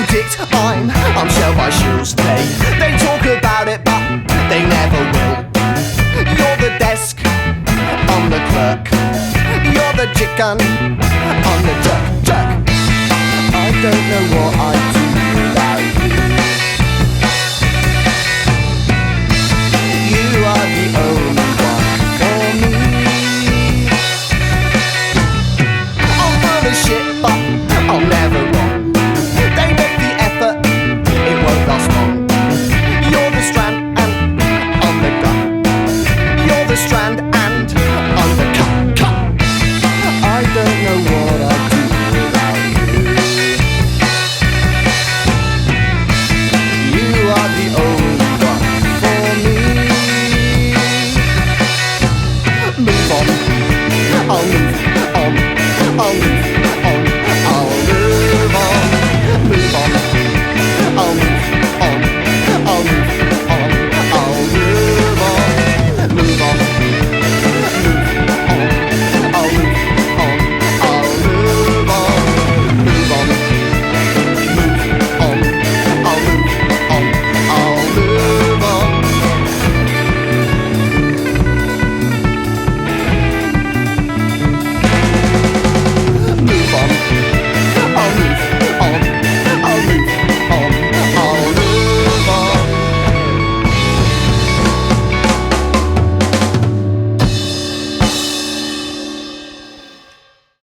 dict. I'm shelled by shills. They talk about it, but they never will. You're the desk, I'm the clerk. You're the chicken, I'm the jerk. I don't know what I'd do without you. You are the only one for me. I'm full of shit, but I'm never wrong. They make the effort, it won't last long. You're the strand and I'm the gun. You're the strand and I'm the cut. I don't know what I'd do without you. You are the only one for me. Move on, I'll move on, I'll move